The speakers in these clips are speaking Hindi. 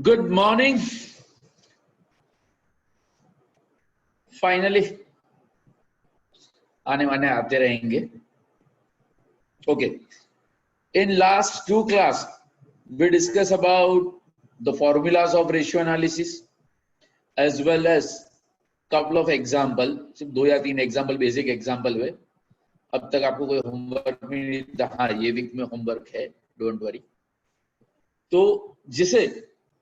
Good morning. फाइनली आने वाने आते रहेंगे। Okay, in last two class we discuss about the formulas of ratio analysis as well as couple of example, सिर्फ 2 या 3 एग्जाम्पल, बेसिक एग्जाम्पल हुए। अब तक आपको कोई होमवर्क भी नहीं था। हाँ, ये वीक में होमवर्क है, डोंट वरी। तो जिसे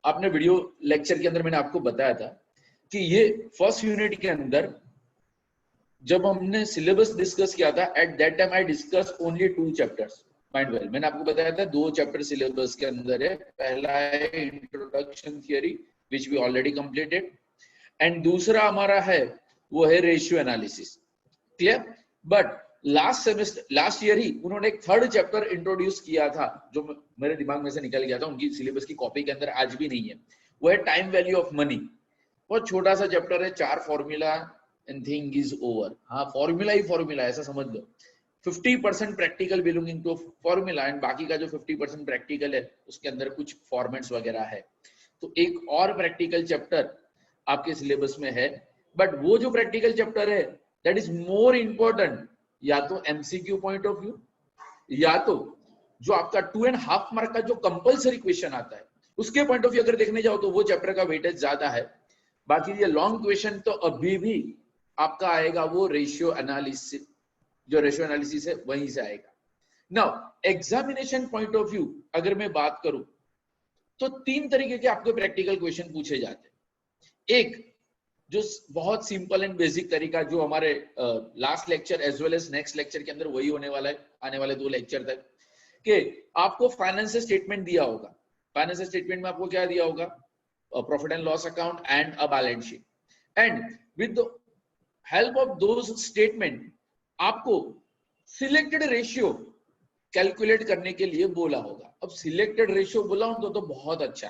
आपने वीडियो लेक्चर के अंदर मैंने आपको बताया था कि ये फर्स्ट यूनिट के अंदर जब हमने सिलेबस डिस्कस किया था, eight that time I discuss only 2 chapters. Mind well, मैंने आपको बताया था 2 चैप्टर सिलेबस के अंदर है। पहला है introduction theory which we already completed, and दूसरा हमारा है वो है ratio analysis. Clear? But last semester, last year ही उन्होंने एक 3rd चैप्टर इंट्रोड्यूस किया था जो मेरे दिमाग में से निकल गया था, उनकी सिलेबस की कॉपी के अंदर आज भी नहीं है। वो है टाइम वैल्यू ऑफ मनी। बहुत छोटा सा चैप्टर है, 4 formula and thing is over. हाँ, फॉर्मूला ही फॉर्मूला, ऐसा समझ लो। 50% practical belonging to formula and बाकी का जो 50% प्रैक्टिकल है उसके अंदर कुछ फॉर्मेट्स वगैरह है। तो एक और प्रैक्टिकल चैप्टर आपके सिलेबस में है, बट वो जो प्रैक्टिकल चैप्टर है दैट इज मोर इंपॉर्टेंट, या तो एमसीक्यू पॉइंट ऑफ व्यू, या तो जो आपका 2.5 मार्क का जो कंपल्सरी क्वेश्चन आता है उसके पॉइंट ऑफ व्यू अगर देखने जाओ तो वो चैप्टर का वेटेज ज्यादा है। बाकी ये लॉन्ग क्वेश्चन तो अभी भी आपका आएगा वो रेशियो एनालिसिस, जो रेशियो एनालिसिस है वहीं से आएगा। Now examination point of view अगर मैं बात करूं तो 3 तरीके के आपके प्रैक्टिकल क्वेश्चन पूछे जाते हैं। एक जो बहुत सिंपल एंड बेसिक तरीका, जो हमारे last lecture as well as next lecture के अंदर वही होने वाला है, आने वाले 2 लेक्चर तक, कि आपको फाइनेंशियल स्टेटमेंट दिया होगा। फाइनेंशियल स्टेटमेंट में आपको क्या दिया होगा? Profit and loss account and a balance sheet, and with the help of those statement आपको सिलेक्टेड रेशियो कैलकुलेट करने के लिए बोला होगा। अब सिलेक्टेड रेशियो बोला हूं तो बहुत अच्छा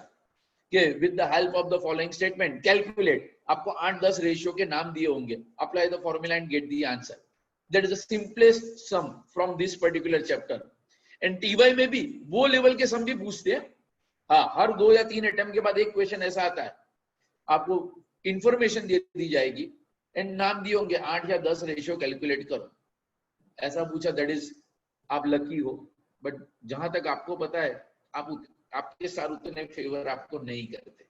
कि with the help of the following statement calculate, आपको 8-10 रेशियो के नाम दिए होंगे, apply the formula and get the answer. That is the simplest sum from this particular chapter. And TY में भी वो लेवल के सम भी पूछते हैं। हाँ, हर 2 या 3 अटेम्प्ट के बाद एक क्वेश्चन ऐसा आता है, आपको इंफॉर्मेशन दे दी जाएगी एंड नाम दिए होंगे 8 या 10 रेशियो कैलकुलेट करो, ऐसा पूछा। दैट इज आप लकी हो, बट जहां तक आपको पता है आपके साथ उतने फेवर आपको नहीं करते,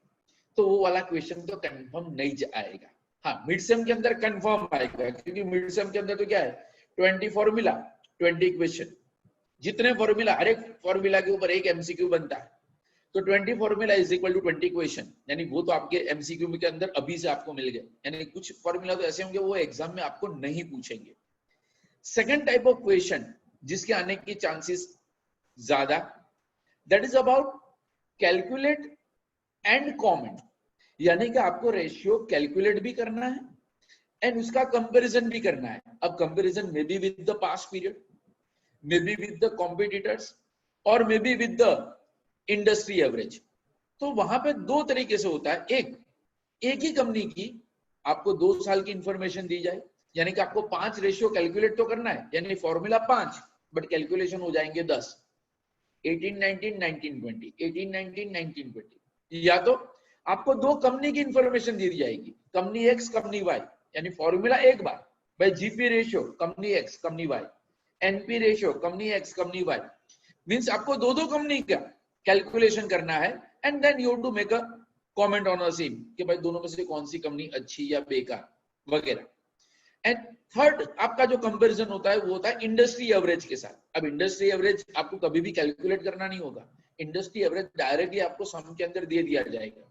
तो वो वाला क्वेश्चन तो कंफर्म नहीं आएगा। हाँ, मिड सेम के अंदर कंफर्म आएगा, क्योंकि मिड सेम के अंदर तो क्या है, 20 फॉर्मूला 20 क्वेश्चन। जितने फॉर्मूला, हर एक फॉर्मूला के ऊपर एक एमसीक्यू बनता है, तो 20 formula is equal to 20 question, यानी वो तो आपके एमसीक्यू के अंदर अभी से आपको मिल गए। यानी कुछ फॉर्मूला तो ऐसे होंगे वो एग्जाम में आपको नहीं पूछेंगे। सेकंड टाइप ऑफ क्वेश्चन जिसके आने की चांसेस ज्यादा, that is about calculate and comment, यानी कि आपको रेशियो कैलकुलेट भी करना है एंड उसका कंपैरिजन भी करना है। अब comparison may be with the past period, may be with the competitors, और may be with the industry average. तो वहां पे 2 तरीके से होता है। एक ही कंपनी की आपको 2 साल की इंफॉर्मेशन दी जाए, यानी कि आपको 5 रेशियो कैलकुलेट तो करना है, यानी फॉर्मूला 5 बट कैलकुलेशन हो जाएंगे 10, 18, 19, 19, 20, 18, 19, 19, 20। या तो आपको 2 कंपनी की इंफॉर्मेशन दी जाएगी, कंपनी एक्स कंपनी वाई, यानी फॉर्मूला एक बार भाई GP ratio company X company Y, NP ratio company X company Y, means आपको 2 कंपनी का कैलकुलेशन करना है and then you to make a comment on a same कि भाई दोनों में से कौन सी कंपनी अच्छी या बेकार वगैरह। एंड थर्ड आपका जो कंपैरिजन होता है वो होता है इंडस्ट्री एवरेज के साथ। अब इंडस्ट्री एवरेज आपको कभी भी कैलकुलेट करना नहीं होगा, इंडस्ट्री एवरेज डायरेक्टली आपको सम के अंदर दे दिया जाएगा।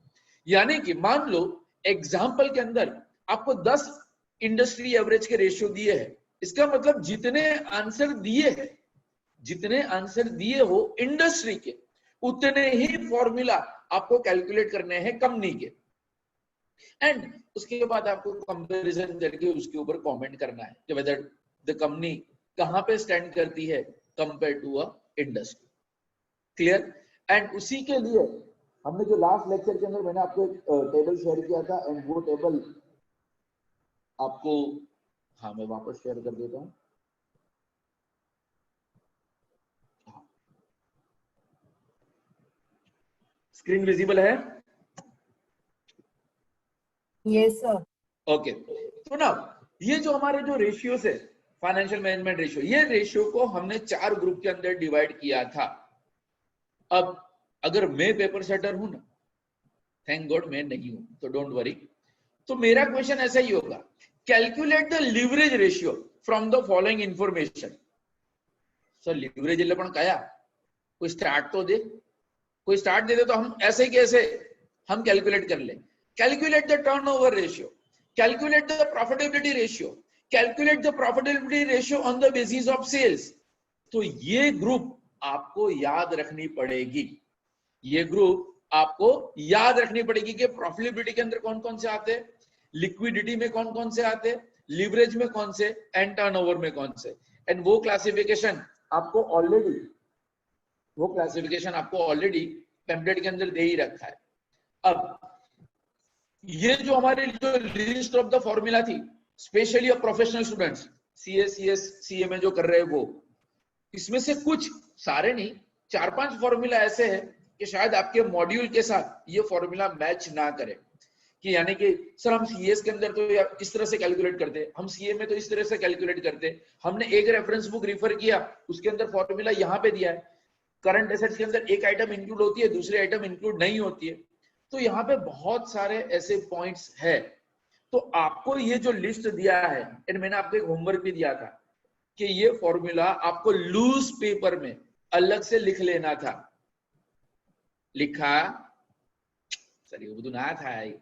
यानी कि मान लो एग्जांपल के अंदर आपको 10 इंडस्ट्री एवरेज के रेशियो दिए हैं, इसका मतलब जितने आंसर दिए हो इंडस्ट्री के, उतने ही फॉर्मूला आपको कैलकुलेट करने हैं कंपनी के, एंड उसके बाद आपको कंपैरिजन करके उसके ऊपर कमेंट करना है कि वेदर द कंपनी कहां पे स्टैंड करती है compare to a industry. Clear? And उसी के लिए हमने जो लास्ट लेक्चर के अंदर मैंने आपको एक टेबल शेयर किया था, एंड वो टेबल आपको, हाँ मैं वापस शेयर कर देता हूं। स्क्रीन विजिबल है? Yes, sir. ओके, तो ना ये जो हमारे जो रेशियोज है, फाइनेंशियल मैनेजमेंट रेशियो, ये रेशियो को हमने 4 ग्रुप के अंदर डिवाइड किया था। अब अगर मैं पेपर सेटर हूं ना, थैंक गॉड मैं नहीं हूं, तो डोंट वरी, तो मेरा क्वेश्चन ऐसा ही होगा, calculate the leverage ratio from the following information. Sir leverage એટલે પણ કયા, कोई स्टार्ट तो दे, कोई स्टार्ट दे दे तो हम ऐसे कैसे हम कैलकुलेट कर ले। Calculate the turnover ratio, calculate the profitability ratio, calculate the profitability ratio on the basis of sales. तो ये ग्रुप आपको याद रखनी पड़ेगी, ये ग्रुप आपको याद रखनी पड़ेगी कि प्रॉफिटेबिलिटी के अंदर कौन कौन से आते हैं, लिक्विडिटी में कौन कौन से आते, लीवरेज में कौन से, एंड टर्नओवर में कौन से। एंड वो क्लासिफिकेशन आपको ऑलरेडी पेम्पलेट के अंदर दे ही रखा है। अब ये जो हमारी जो लिस्ट ऑफ द फॉर्मूला थी, specially of professional students, CS CA में जो कर रहे हैं वो, इसमें से कुछ, सारे नहीं, 4-5 फॉर्मूला ऐसे हैं कि शायद आपके मॉड्यूल के साथ ये फॉर्मूला मैच ना करे, कि यानी कि सर हम CS के अंदर तो इस तरह से कैलकुलेट करते, हम CA में तो इस तरह से कैलकुलेट करते, हमने एक रेफरेंस बुक रिफर किया, उसके अंदर फॉर्मूला यहाँ पे दिया है। करंट एसेट्स के अंदर एक आइटम इंक्लूड होती है, दूसरी आइटम इंक्लूड नहीं होती है, तो यहाँ पे बहुत सारे ऐसे पॉइंट्स है। तो आपको ये जो लिस्ट दिया है, एंड मैंने आपको एक होमवर्क भी दिया था कि ये फॉर्मूला आपको लूज पेपर में अलग से लिख लेना था। लिखा सर એવું બધું ના થાય,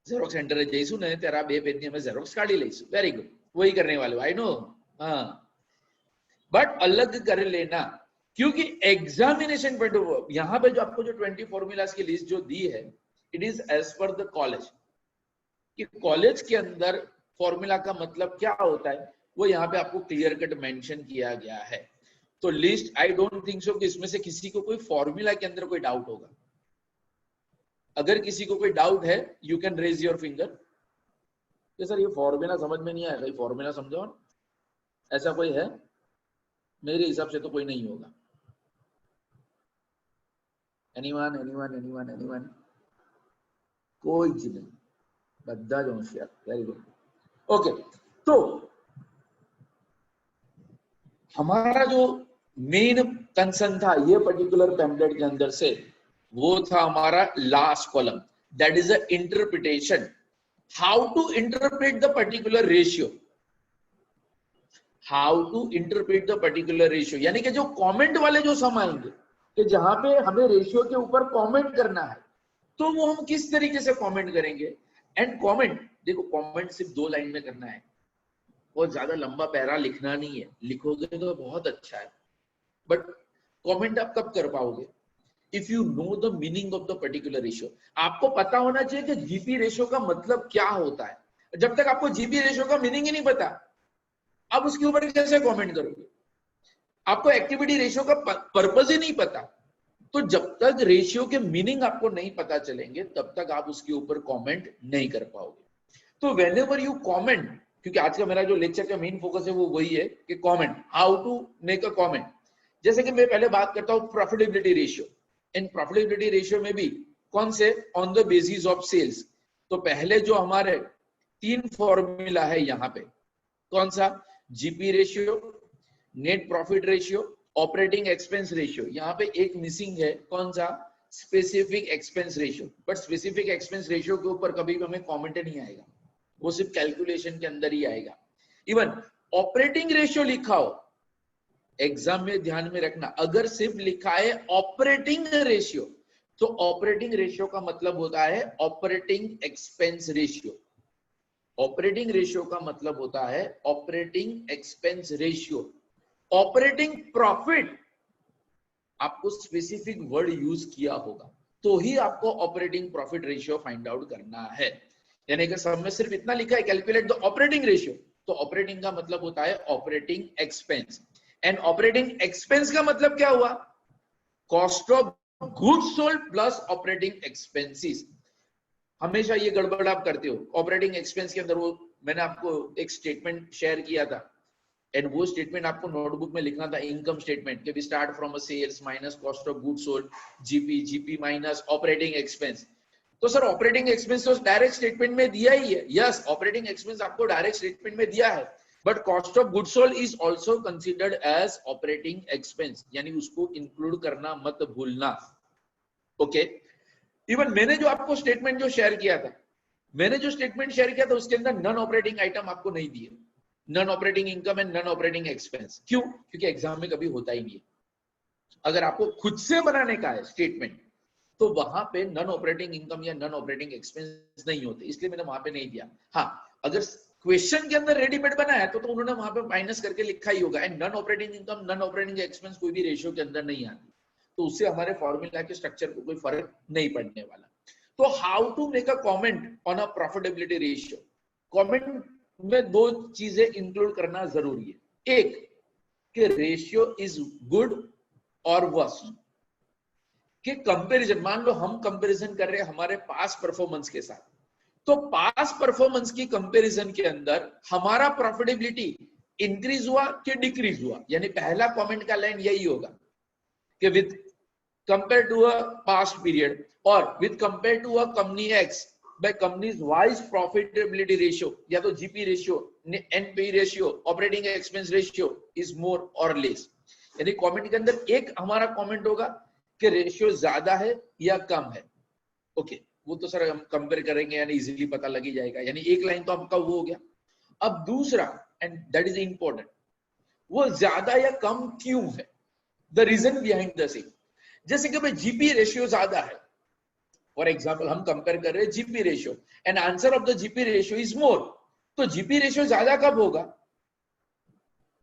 ઝેરોક્સ સેન્ટરે જઈશું ને ત્યારે આ 2 પેજની અમે ઝેરોક્સ કાઢી લઈશું, વેરી ગુડ, वही करने वाले हो, आई नो, हाँ, बट अलग कर लेना, क्योंकि एग्जामिनेशन पॉइंट ऑफ यहाँ पे जो आपको जो 20 फॉर्मूलाज की लिस्ट जो दी है, it is as per the college, कि कॉलेज के अंदर फॉर्मूला का मतलब क्या होता है वो यहाँ पे आपको क्लियर कट मेंशन किया गया है। तो list, I don't think so कि इसमें से किसी को कोई फॉर्मूला के अंदर कोई डाउट होगा। अगर किसी को कोई डाउट है, you can raise your finger कि सर ये फॉर्मूला समझ में नहीं आया, कोई फॉर्मूला समझो, ऐसा कोई है? मेरे हिसाब से तो कोई नहीं होगा। Anyone anyone anyone anyone? कोई ज नहीं, बद्दा ज होशियार, वेरी गुड, ओके। तो हमारा जो मेन कंसर्न था ये पर्टिकुलर पैम्फलेट के अंदर से, वो था हमारा last column, that is a interpretation, how to interpret the particular ratio, how to interpret the particular ratio, यानी कि जो कमेंट वाले जो सम आएंगे कि जहां पे हमें रेशियो के ऊपर कमेंट करना है, तो वो हम किस तरीके से कमेंट करेंगे। एंड कमेंट, देखो कमेंट सिर्फ 2 लाइन में करना है, बहुत ज्यादा लंबा पैरा लिखना नहीं है, लिखोगे तो बहुत अच्छा है, बट कमेंट आप कब कर पाओगे? If you know the meaning of the particular ratio. आपको पता होना चाहिए कि जीपी रेशियो का मतलब क्या होता है। जब तक आपको जीपी रेशियो का मीनिंग ही नहीं पता, आप उसके ऊपर कैसे कमेंट करोगे? आपको एक्टिविटी रेशियो का पर्पस ही नहीं पता, तो जब तक रेशियो के मीनिंग आपको नहीं पता चलेंगे, तब तक आप उसके ऊपर कमेंट नहीं कर पाओगे। तो व्हेनेवर यू कमेंट, क्योंकि आज का मेरा जो लेक्चर का मेन फोकस है वो वही है कि comment, how to make a comment. जैसे कि मैं पहले बात करता हूं प्रॉफिटेबिलिटी रेशियो, इन प्रॉफिटेबिलिटी रेशियो में भी कौन से, on the basis of sales. तो पहले जो हमारे 3 फॉर्मूला है यहाँ पे, कौन सा, GP ratio, net profit ratio, operating expense ratio. यहाँ पे एक मिसिंग है, कौन सा, specific expense ratio. But specific expense ratio के ऊपर कभी भी हमें कमेंट नहीं आएगा, वो सिर्फ कैलकुलेशन के अंदर ही आएगा। इवन ऑपरेटिंग रेशियो लिखा हो, एग्जाम में ध्यान में रखना, अगर सिर्फ लिखा है ऑपरेटिंग रेशियो, तो ऑपरेटिंग रेशियो का मतलब होता है operating expense ratio. Operating ratio का मतलब होता है operating expense ratio. Operating profit आपको स्पेसिफिक वर्ड यूज किया होगा, तो ही आपको operating profit ratio find out करना है। यानी कि सब में सिर्फ इतना लिखा है, कैलकुलेट द ऑपरेटिंग रेशियो, तो ऑपरेटिंग का मतलब होता है operating expense. And operating expense का मतलब क्या हुआ, cost of goods sold plus operating expenses. हमेशा ये गड़बड़ आप करते हो, ऑपरेटिंग एक्सपेंस के अंदर वो मैंने आपको एक स्टेटमेंट शेयर किया था, एंड वो स्टेटमेंट आपको नोटबुक में लिखना था, इनकम स्टेटमेंट, कि we start from a sales minus cost of goods sold, GP, GP minus operating expense. तो सर ऑपरेटिंग एक्सपेंस तो डायरेक्ट स्टेटमेंट में दिया ही है। यस, ऑपरेटिंग एक्सपेंस आपको डायरेक्ट स्टेटमेंट में दिया है, but cost of goods sold is also considered as operating expense, यानी उसको इंक्लूड करना मत भूलना। ओके, इवन मैंने जो आपको स्टेटमेंट जो शेयर किया था, उसके अंदर नॉन ऑपरेटिंग आइटम आपको नहीं दिए, non operating income and non operating expense. क्यों? क्योंकि एग्जाम में कभी होता ही नहीं है। अगर आपको खुद से बनाने का है स्टेटमेंट, तो वहां पे नॉन ऑपरेटिंग इनकम या नॉन ऑपरेटिंग एक्सपेंस नहीं होते, इसलिए मैंने वहां पे नहीं दिया। हाँ, अगर क्वेश्चन के अंदर रेडीमेड बना है तो उन्होंने वहां पे माइनस करके लिखा ही होगा, and non operating income non operating expense कोई भी रेशियो के अंदर नहीं आती, तो उससे हमारे फॉर्मूला के स्ट्रक्चर को कोई फर्क नहीं पड़ने वाला। तो how to make a comment on a profitability ratio, comment में दो चीजें इंक्लूड करना जरूरी है। एक कि रेशियो इज गुड और वर्स्ट, कि कंपैरिजन, मान लो हम कंपैरिजन कर रहे हैं हमारे पास परफॉर्मेंस के साथ, तो पास परफॉर्मेंस की कंपैरिजन के अंदर हमारा प्रॉफिटेबिलिटी इंक्रीज हुआ कि डिक्रीज हुआ, यानी पहला कमेंट का लाइन यही होगा कि with compare to a past period और with compare to a company X by companies wise profitability ratio, या तो GP ratio, NP ratio, operating expense ratio is more और लेस। यानी कमेंट के अंदर एक हमारा कमेंट होगा कि रेशियो ज्यादा है या कम है। ओके, वो तो सर हम कंपेयर करेंगे यानी इजीली पता लग ही जाएगा, यानी एक लाइन तो आपका वो हो गया। अब दूसरा, एंड दैट इज इंपॉर्टेंट, वो ज्यादा या कम क्यों है, the reason behind the same. जैसे कि भाई जीपी रेशियो ज्यादा है, फॉर एग्जाम्पल हम कंपेयर कर रहे हैं GP ratio and answer of the GP ratio is मोर, तो जीपी रेशियो ज्यादा कब होगा?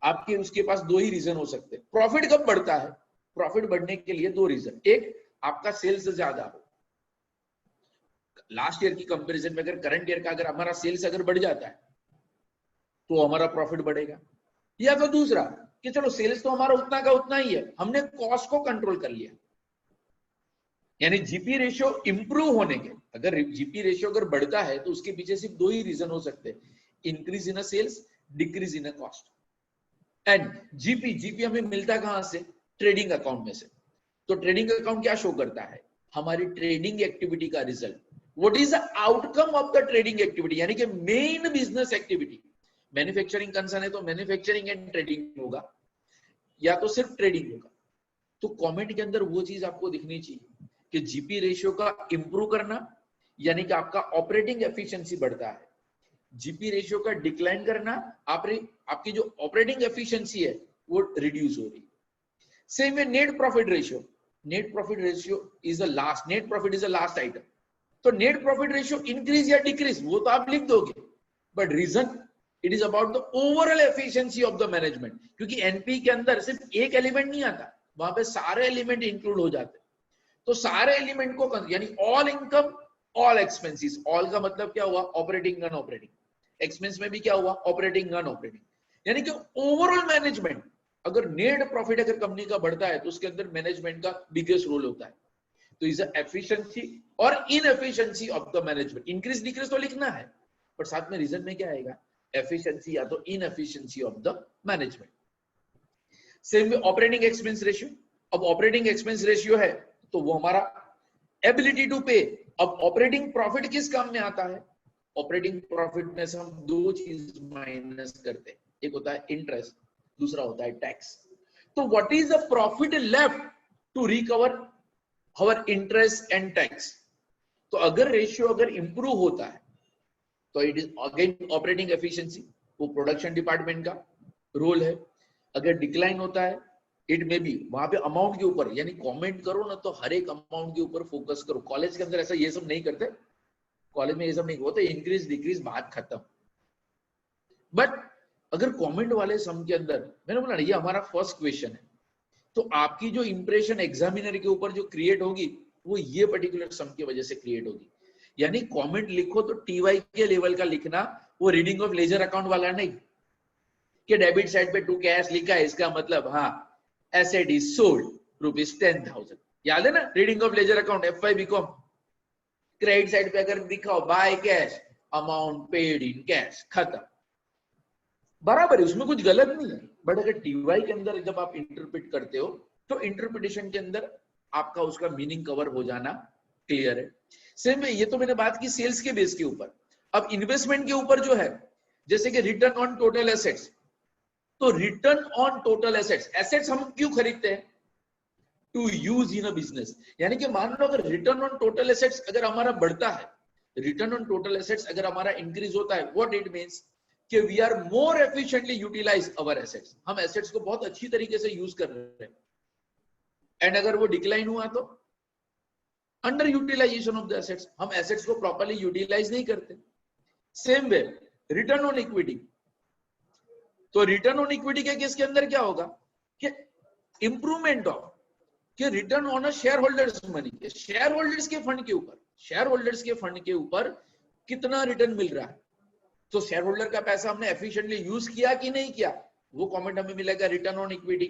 आपके उसके पास दो ही रीजन हो सकते हैं। प्रॉफिट कब बढ़ता है? प्रॉफिट बढ़ने के लिए दो रीजन, एक आपका सेल्स ज्यादा हो, लास्ट ईयर की कंपैरिजन में अगर करंट ईयर का अगर हमारा सेल्स अगर बढ़ जाता है तो हमारा प्रॉफिट बढ़ेगा, या तो दूसरा कि चलो सेल्स तो हमारा उतना का उतना ही है, हमने कॉस्ट को कंट्रोल कर लिया, यानी जीपी रेशियो इंप्रूव होने के, अगर जीपी रेशियो अगर बढ़ता है तो उसके पीछे सिर्फ दो ही रीजन हो सकते हैं, increase in a sales, decrease in a cost. And GP हमें मिलता कहां से? ट्रेडिंग अकाउंट में से। तो ट्रेडिंग अकाउंट क्या शो करता है? हमारी ट्रेडिंग एक्टिविटी का result. What is the outcome of the trading activity, यानी कि main business activity. Manufacturing concern है तो मैन्युफैक्चरिंग एंड ट्रेडिंग होगा, या तो सिर्फ ट्रेडिंग होगा। तो कमेंट के अंदर वो चीज आपको दिखनी चाहिए कि जीपी रेशियो का इंप्रूव करना, यानी कि आपका ऑपरेटिंग एफिशिएंसी बढ़ता है, जीपी रेशियो का डिक्लाइन करना, आपकी जो ऑपरेटिंग एफिशिएंसी है वो रिड्यूस हो रही। सेम में net profit ratio, net profit is the last, net profit is the last item. तो नेट प्रॉफिट रेशियो इंक्रीज या डिक्रीज वो तो आप लिख दोगे, but reason it is about the overall efficiency of the management, क्योंकि एनपी के अंदर सिर्फ एक एलिमेंट नहीं आता, वहां पे सारे एलिमेंट इंक्लूड हो जाते हैं। तो सारे एलिमेंट को, यानी all income all expenses, all का मतलब क्या हुआ? ऑपरेटिंग नॉन ऑपरेटिंग, एक्सपेंस में भी क्या हुआ? ऑपरेटिंग नॉन ऑपरेटिंग, यानी कि ओवरऑल मैनेजमेंट। अगर नेट प्रॉफिट अगर कंपनी का बढ़ता है तो उसके अंदर मैनेजमेंट का बिगेस्ट रोल होता है। तो इज एफिशिएंसी और inefficiency of the management, increase decrease तो लिखना है, पर साथ में रीजन में क्या आएगा? एफिशिएंसी या तो inefficiency of the management. Same में ऑपरेटिंग एक्सपेंस रेशियो, अब ऑपरेटिंग एक्सपेंस रेशियो है तो वो हमारा एबिलिटी टू पे। अब ऑपरेटिंग प्रॉफिट किस काम में आता है? ऑपरेटिंग प्रॉफिट में से हम दो चीज माइनस करते हैं, एक होता है इंटरेस्ट, दूसरा होता है टैक्स। तो what is the profit left to recover our interest and tax? तो अगर रेशियो अगर इंप्रूव होता है तो it is again operating efficiency, वो प्रोडक्शन डिपार्टमेंट का रोल है। अगर डिक्लाइन होता है इट में भी वहां पे अमाउंट के ऊपर, यानी कमेंट करो ना तो हर एक अमाउंट के ऊपर फोकस करो। कॉलेज के अंदर ऐसा ये सब नहीं करते, कॉलेज में ये सब नहीं होता, इंक्रीज डिक्रीज बात खत्म। बट अगर कमेंट वाले सम के अंदर, मैंने बोला ये हमारा फर्स्ट क्वेश्चन है, तो आपकी जो इंप्रेशन एग्जामिनर के ऊपर जो क्रिएट होगी वो ये पर्टिकुलर सम की वजह से क्रिएट होगी। यानी कमेंट लिखो तो टीवाई के लेवल का लिखना, वो रीडिंग ऑफ लेजर अकाउंट वाला नहीं कि डेबिट साइड पे टू कैश लिखा है इसका मतलब हाँ एसेट इज सोल्ड ₹10,000, याद है ना? Reading of ledger account FY BCom. Credit side पे अगर दिखाओ by cash, amount paid in cash, खत्म, बराबर है, उसमें कुछ गलत नहीं है। बट अगर टीवाई के अंदर जब आप इंटरप्रेट करते हो तो इंटरप्रिटेशन के अंदर आपका उसका मीनिंग कवर हो जाना क्लियर है। सेम है, ये तो मैंने बात की सेल्स के बेस के ऊपर। अब इन्वेस्टमेंट के ऊपर जो है, जैसे कि रिटर्न ऑन टोटल एसेट्स, तो return on total assets, assets हम क्यों खरीदते हैं? To use in a business. यानी कि मान लो अगर रिटर्न ऑन टोटल एसेट्स अगर हमारा बढ़ता है, रिटर्न ऑन टोटल एसेट्स अगर हमारा इंक्रीज होता है, व्हाट इट मींस कि we are more efficiently utilise our assets, हम एसेट्स को बहुत अच्छी तरीके से यूज कर रहे हैं। एंड अगर वो डिक्लाइन हुआ तो under utilisation of the assets, हम एसेट्स को प्रॉपर्ली यूटिलाइज नहीं करते। Same way return on equity, तो रिटर्न ऑन इक्विटी के केस के अंदर क्या होगा कि इंप्रूवमेंट ऑफ कि return on a share holders money, share holders के फंड के ऊपर, शेयर होल्डर्स के फंड के ऊपर कितना रिटर्न मिल रहा है, तो शेयर होल्डर का पैसा हमने एफिशिएंटली यूज किया कि नहीं किया, वो कमेंट हमें मिलेगा return on equity.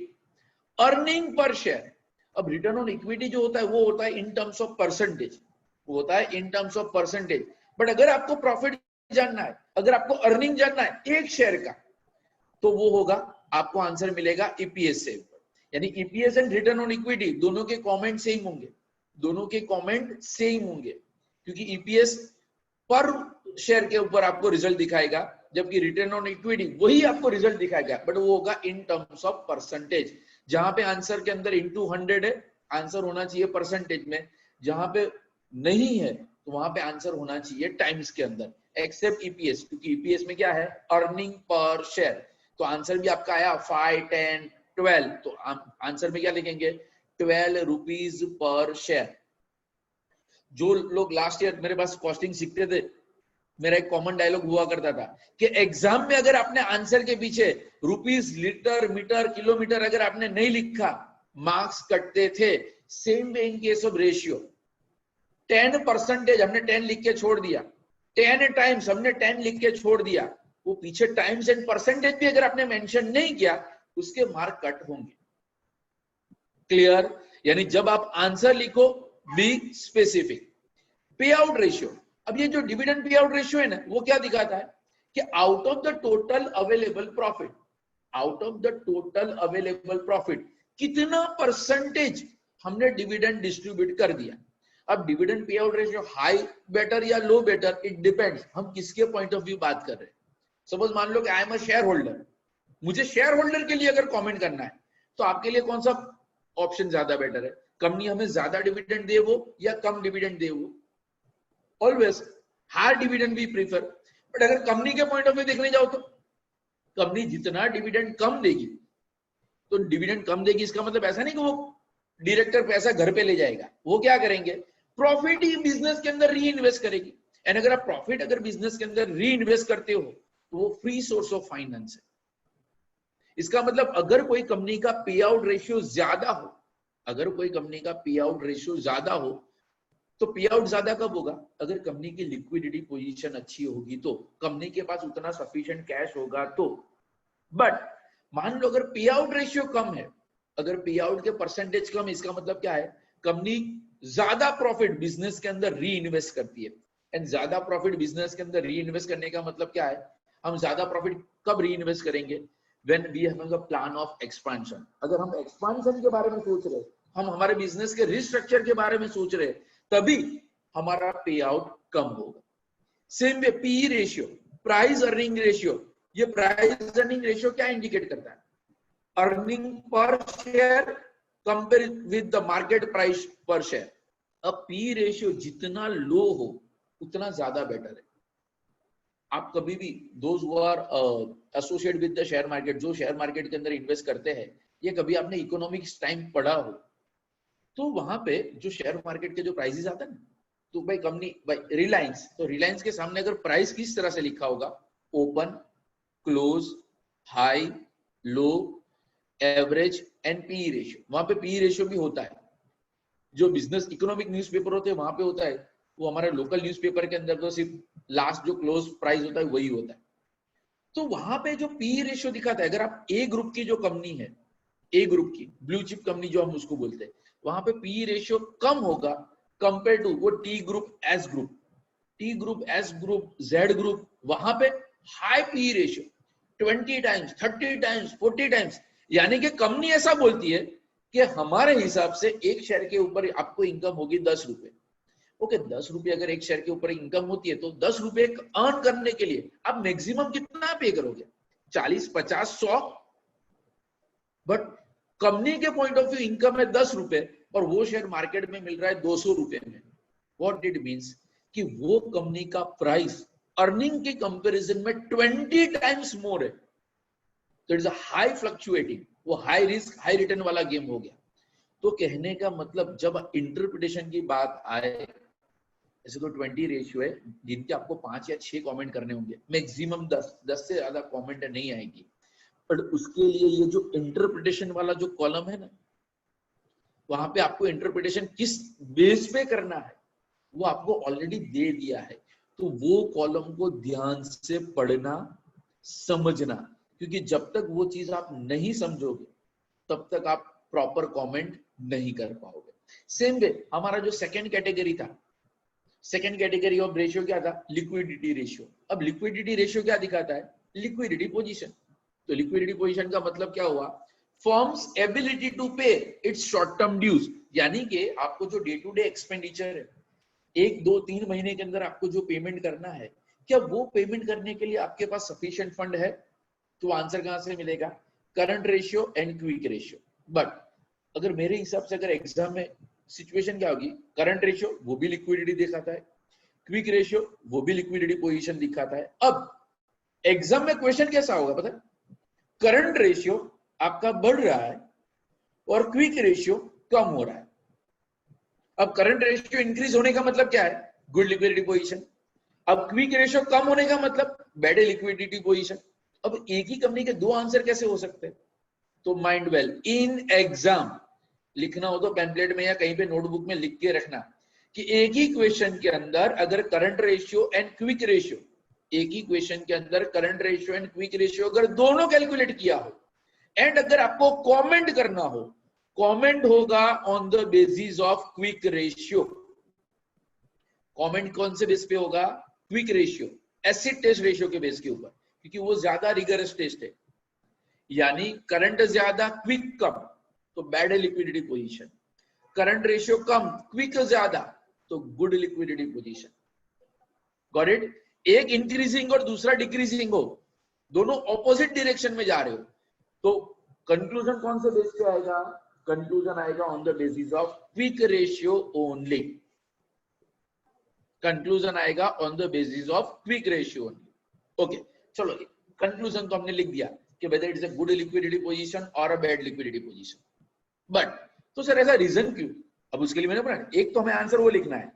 Earning per share, अब रिटर्न ऑन इक्विटी जो होता है वो होता है इन टर्म्स ऑफ परसेंटेज, वो होता है in terms of percentage. But अगर आपको प्रॉफिट जानना है, अगर आपको अर्निंग जानना है एक शेयर का, तो वो होगा, आपको आंसर मिलेगा ईपीएस से। यानी EPS and return on equity दोनों के कमेंट सेम होंगे, दोनों के कमेंट सेम होंगे, क्योंकि ईपीएस पर शेयर के ऊपर आपको रिजल्ट दिखाएगा, जबकि रिटर्न ऑन इक्विटी वही आपको रिजल्ट दिखाएगा, बट वो होगा इन टर्म्स ऑफ परसेंटेज। जहां पे आंसर के अंदर इंटू 100 है, आंसर होना चाहिए परसेंटेज में, जहां पे नहीं है तो वहां पे आंसर होना चाहिए टाइम्स के अंदर, एक्सेप्ट ईपीएस, क्योंकि ईपीएस में क्या है, अर्निंग पर शेयर। तो आंसर भी आपका आया 5, 10, 12, तो आंसर में क्या लिखेंगे, 12 रुपीज पर शेयर। जो लोग लास्ट ईयर मेरे पास कॉस्टिंग सीखते थे, मेरा एक कॉमन डायलॉग हुआ करता था कि एग्जाम में अगर आपने आंसर के पीछे रुपीस, लीटर, मीटर, किलोमीटर अगर आपने नहीं लिखा, मार्क्स कटते थे। Same way in case of ratio, 10% हमने 10 लिख के छोड़ दिया, 10 टाइम्स हमने 10 लिख के छोड़ दिया, वो पीछे टाइम्स एंड परसेंटेज भी अगर आपने मेंशन नहीं किया, उसके मार्क कट होंगे। क्लियर? यानी जब आप आंसर लिखो बी स्पेसिफिक। पे आउट रेशियो, अब ये जो डिविडेंड पे आउट रेशियो है ना, वो क्या दिखाता है कि out of the total available profit, out of the total available profit कितना परसेंटेज हमने डिविडेंड डिस्ट्रीब्यूट कर दिया। अब dividend pay out ratio high better या लो बेटर, इट डिपेंड्स, हम किसके पॉइंट ऑफ व्यू बात कर रहे हैं। सपोज मान लो कि I am a share holder, मुझे शेयर होल्डर के लिए अगर कमेंट करना है, तो आपके लिए कौन सा ऑप्शन ज्यादा बेटर है, कंपनी हमें ज्यादा डिविडेंड दे वो या कम डिविडेंड दे वो? ऑलवेज हायर डिविडेंड भी प्रीफर। बट अगर कंपनी के पॉइंट ऑफ व्यू देखने जाओ तो कंपनी जितना डिविडेंड कम देगी, तो डिविडेंड कम देगी इसका मतलब ऐसा नहीं कि वो डायरेक्टर पैसा घर पे ले जाएगा, वो क्या करेंगे, प्रॉफिट ही बिजनेस के अंदर री इन्वेस्ट करेगी। एंड अगर आप प्रॉफिट अगर बिजनेस के अंदर री इन्वेस्ट करते हो, तो वो फ्री सोर्स ऑफ फाइनेंस है। इसका मतलब अगर कोई कंपनी का पे आउट रेशियो ज्यादा हो, अगर कोई कंपनी का पे आउट रेशियो ज्यादा हो, तो पे आउट ज्यादा कब होगा, अगर कंपनी की लिक्विडिटी पोजीशन अच्छी होगी, तो कंपनी के पास उतना सफिशिएंट कैश होगा तो। बट मान लो अगर पे आउट रेशियो कम है, अगर पे आउट के परसेंटेज कम है, इसका मतलब क्या है, कंपनी ज्यादा प्रॉफिट बिजनेस के अंदर री इन्वेस्ट करती है। एंड ज्यादा प्रॉफिट बिजनेस के अंदर री इन्वेस्ट करने का मतलब क्या है, हम ज्यादा प्रॉफिट कब री इन्वेस्ट करेंगे, when we have a plan of expansion। अगर हम एक्सपांशन के बारे में सोच रहे, हम हमारे बिजनेस के रिस्ट्रक्चर के बारे में सोच रहे, तभी हमारा पे आउट कम होगा। Same way PE ratio, price earning ratio, ये प्राइस अर्निंग रेशियो क्या इंडिकेट करता है, earning per share compare with the market price per share. अब पीई रेशियो जितना लो हो उतना ज्यादा बेटर है। आप कभी भी those who are associate with the share market, जो शेयर मार्केट के अंदर इन्वेस्ट करते हैं, ये कभी आपने इकोनॉमिक्स टाइम पढ़ा हो, तो वहां पे जो शेयर मार्केट के जो प्राइसेस आते हैं ना, तो भाई कंपनी, भाई रिलायंस, तो रिलायंस के सामने अगर प्राइस किस तरह से लिखा होगा, open, close, high, low, average and PE ratio, वहां पे पीई रेशियो भी होता है। जो बिजनेस इकोनॉमिक न्यूज़पेपर होते हैं वहां पे होता है, वो हमारे लोकल न्यूज़पेपर के अंदर तो सिर्फ लास्ट जो क्लोज प्राइस होता है वही होता है। तो वहां पे जो पी रेशियो दिखाता है, अगर आप ए ग्रुप की जो कंपनी है, ए ग्रुप की ब्लू चिप कंपनी जो हम उसको बोलते हैं, वहां पे पी रेशियो कम होगा कंपेयर टू वो T group, S group, T group, S group, Z group, वहां पे high P ratio 20 times, 30 times, 40 times. यानी कि कंपनी ऐसा बोलती है कि हमारे हिसाब से एक शेयर के ऊपर आपको इनकम होगी 10 रुपए, ओके 10 रुपए अगर एक शेयर के ऊपर इनकम होती है तो 10 रुपए अर्न करने के लिए आप मैक्सिमम कितना पे करोगे? 40, 50, 100? बट कंपनी के पॉइंट ऑफ व्यू इनकम है 10 रुपए और वो शेयर मार्केट में मिल रहा है 200 रुपए में। व्हाट इट मींस कि वो कंपनी का प्राइस अर्निंग के कंपैरिजन में 20 टाइम्स मोर है। तो इट्स अ हाई फ्लक्चुएटिंग, वो हाई रिस्क हाई रिटर्न वाला गेम हो गया। तो कहने का मतलब जब इंटरप्रिटेशन की बात आए, ऐसे तो 20 रेशियो है जिनके आपको 5 या 6 कमेंट करने होंगे, मैक्सिमम 10 से ज्यादा कमेंट नहीं आएगी। पर उसके लिए ये जो इंटरप्रिटेशन वाला जो कॉलम है ना, वहां पे आपको इंटरप्रिटेशन किस बेस पे करना है वो आपको ऑलरेडी दे दिया है। तो वो कॉलम को ध्यान से पढ़ना, समझना, क्योंकि जब तक वो चीज आप नहीं समझोगे तब तक आप प्रॉपर कमेंट नहीं कर पाओगे। सेम वे हमारा जो सेकंड कैटेगरी था, सेकंड कैटेगरी ऑफ रेशियो क्या था? Liquidity ratio. अब लिक्विडिटी रेशियो क्या दिखाता है? Liquidity position. तो लिक्विडिटी पोजीशन का मतलब क्या हुआ? फर्म्स एबिलिटी टू पे इट्स शॉर्ट टर्म ड्यूज, यानी कि आपको जो डे टू डे एक्सपेंडिचर है, 1, 2, 3 महीने के अंदर आपको जो पेमेंट करना है, क्या वो पेमेंट करने के लिए आपके पास सफिशिएंट फंड है? तो आंसर कहां से मिलेगा? Current ratio and quick ratio. But अगर मेरे हिसाब से अगर एग्जाम में सिचुएशन क्या होगी, करंट रेशियो वो भी लिक्विडिटी दिखाता है, क्विक रेशियो वो भी लिक्विडिटी पोजीशन दिखाता है। अब एग्जाम में क्वेश्चन कैसा होगा पता है? करंट रेशियो आपका बढ़ रहा है और क्विक रेशियो कम हो रहा है। अब करंट रेशियो इंक्रीज होने का मतलब क्या है? Good liquidity position. अब क्विक रेशियो कम होने का मतलब बैड लिक्विडिटी पोजीशन। अब एक ही कंपनी के दो आंसर कैसे हो सकते हैं? तो माइंड वेल, इन एग्जाम लिखना हो तो पैम्पलेट में या कहीं पे नोटबुक में लिख के रखना कि एक ही क्वेश्चन के अंदर अगर current ratio and quick ratio, एक ही क्वेश्चन के अंदर current ratio and quick ratio अगर दोनों कैलकुलेट किया हो एंड अगर आपको कमेंट करना हो, कमेंट होगा on the basis of quick ratio. Comment कौन से बेस पे होगा? Quick ratio, acid test ratio के बेस के ऊपर, क्योंकि वो ज्यादा रिगरस टेस्ट है। यानी करंट ज्यादा क्विक कम तो bad liquidity position, current ratio कम क्विक ज्यादा तो good liquidity position. Got it? एक इंक्रीजिंग और दूसरा डिक्रीजिंग हो, दोनों ऑपोजिट डायरेक्शन में जा रहे हो, तो कंक्लूजन कौन से बेस पे आएगा? कंक्लूजन आएगा on the basis of quick ratio only. Conclusion आएगा on the basis of quick ratio only. Okay, चलो कंक्लूजन तो हमने लिख दिया कि whether it is a good liquidity position or a bad liquidity position. But तो सर ऐसा रीजन क्यों? अब उसके लिए मैंने बोला एक तो हमें आंसर वो लिखना है,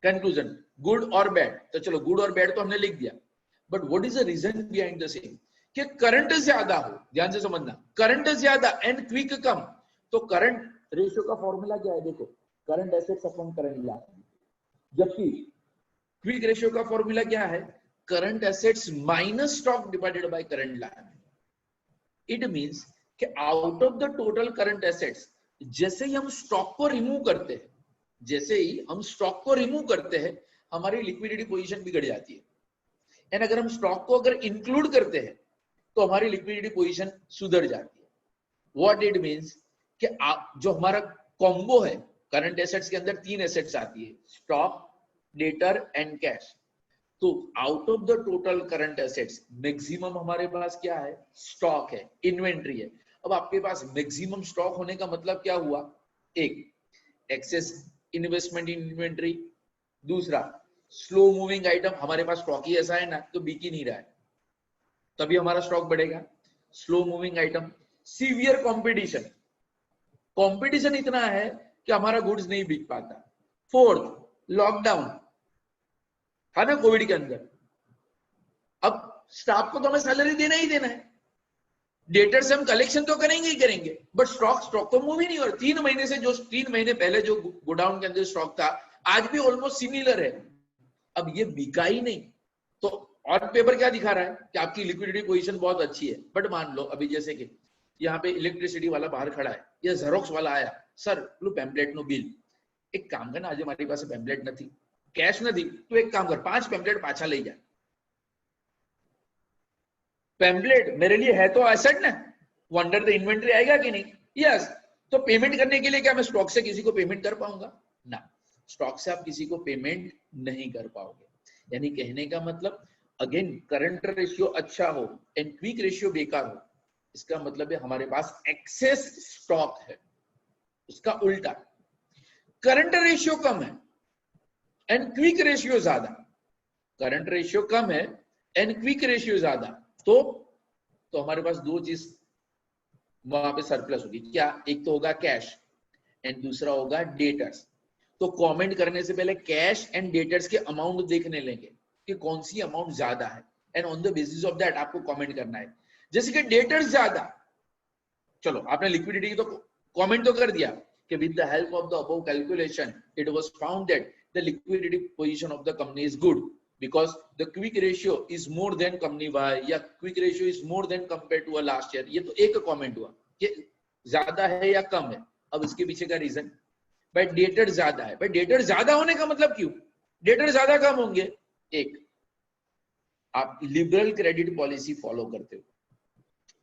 कंक्लूजन गुड और बैड। तो चलो गुड और बैड तो हमने लिख दिया, but what is the reason behind the same? कि करंट ज्यादा हो, ध्यान से समझना, करंट ज्यादा एंड क्विक कम। तो करंट रेशियो का फॉर्मूला क्या है? देखो, current assets upon current liability. जबकि क्विक रेशियो का फॉर्मूला क्या है? Current assets minus stock divided by current liability. It means कि out of the total current assets, जैसे ही हम स्टॉक को रिमूव करते हैं, जैसे ही हम स्टॉक को रिमूव करते हैं, हमारी लिक्विडिटी पोजीशन बिगड़ जाती है। एंड अगर हम स्टॉक को अगर इंक्लूड करते हैं तो हमारी लिक्विडिटी पोजीशन सुधर जाती है। व्हाट इट मींस कि जो हमारा कॉम्बो है, करंट एसेट्स के अंदर 3 एसेट्स आती है, स्टॉक, डेटर एंड कैश। तो out of the total current assets maximum हमारे पास क्या है? स्टॉक है, इन्वेंट्री है। अब आपके पास मैक्सिमम स्टॉक होने का मतलब क्या हुआ? एक, एक्सेस इन्वेस्टमेंट इन इन्वेंट्री, दूसरा स्लो मूविंग आइटम, हमारे पास स्टॉक ही ऐसा है ना तो बिक ही नहीं रहा है, तभी हमारा स्टॉक बढ़ेगा। Slow moving item, severe competition, competition इतना है कि हमारा गुड्स नहीं बिक पाता। फोर्थ, लॉकडाउन था ना कोविड के अंदर, अब स्टाफ को तो हमें सैलरी देना ही देना है, डेटर से हम कलेक्शन तो करेंगे ही करेंगे, बट स्टॉक तो मूव ही नहीं हो रहा। 3 महीने से, जो 3 महीने पहले जो गोडाउन के अंदर स्टॉक था, आज भी ऑलमोस्ट सिमिलर है, अब ये बिका ही नहीं। तो ऑन पेपर क्या दिखा रहा है कि आपकी लिक्विडिटी पोजीशन बहुत अच्छी है, बट मान लो अभी जैसे कि यहाँ पे इलेक्ट्रिसिटी वाला बाहर खड़ा है या जेरोक्स वाला आया, सर लो पेम्पलेट नो बिल, एक काम करना, आज हमारी पास पेम्पलेट नहीं, कैश नहीं, तो एक काम कर, 5 पेम्पलेट पाछा ले जा। पेम्पलेट मेरे लिए है तो एसेट ना, वो अंडर द इन्वेंट्री आएगा कि नहीं? यस। तो पेमेंट करने के लिए क्या मैं स्टॉक से किसी को पेमेंट कर पाऊंगा? ना। स्टॉक से आप किसी को पेमेंट नहीं कर पाओगे। यानी कहने का मतलब अगेन करंट रेशियो अच्छा हो एंड क्विक रेशियो बेकार हो, इसका मतलब है हमारे पास एक्सेस स्टॉक है। उसका उल्टा करंट रेशियो कम है एंड क्विक रेशियो ज्यादा, करंट रेशियो कम है एंड क्विक रेशियो ज्यादा, तो हमारे पास दो चीज वहां पे सरप्लस होगी। क्या? एक तो होगा कैश एंड दूसरा होगा डेटर्स। तो कमेंट करने से पहले कैश एंड डेटर्स के अमाउंट देखने लेंगे कि कौन सी अमाउंट ज्यादा है and on the basis of that आपको कमेंट करना है। जैसे कि डेटर्स ज्यादा, चलो आपने लिक्विडिटी की तो कमेंट तो कर दिया कि with the help of the above calculation it was found that the liquidity position of the company is good because the quick ratio is more than company Y या quick ratio is more than compare to last year. ये तो एक कमेंट हुआ कि ज्यादा है या कम है। अब इसके पीछे का रीजन, भाई डेटर ज्यादा है। भाई डेटर ज्यादा होने का मतलब क्यों? डेटर ज्यादा कम होंगे। एक, आप लिबरल क्रेडिट पॉलिसी फॉलो करते हो।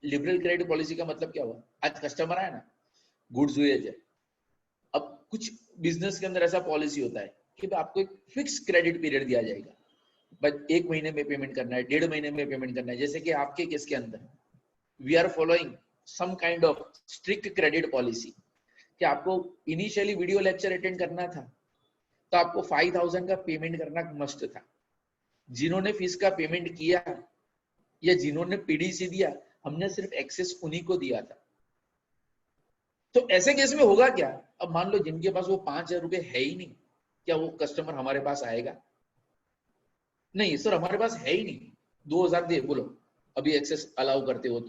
लिबरल क्रेडिट पॉलिसी का मतलब क्या हुआ? आज कस्टमर आया ना, गुड्स हुए जाए। अब कुछ बिजनेस के अंदर ऐसा पॉलिसी होता है कि आपको एक फिक्स क्रेडिट पीरियड दिया जाएगा, बट 1 महीने में पेमेंट करना है, 1.5 महीने में पेमेंट करना है। जैसे कि आपके केस के अंदर we are following some kind of strict credit policy कि आपको इनिशियली वीडियो लेक्चर अटेंड करना था तो आपको 5000 का पेमेंट करना मस्ट था। जिन्होंने फीस का पेमेंट किया या जिन्होंने पीडीसी दिया, हमने सिर्फ एक्सेस उन्हीं को दिया था। तो ऐसे केस में होगा क्या? अब मान लो जिनके पास वो 5000 रुपए है ही नहीं, क्या वो कस्टमर हमारे पास आएगा? नहीं सर, हमारे पास है ही नहीं, 2000 दे, बोलो अभी एक्सेस अलाउ करते हो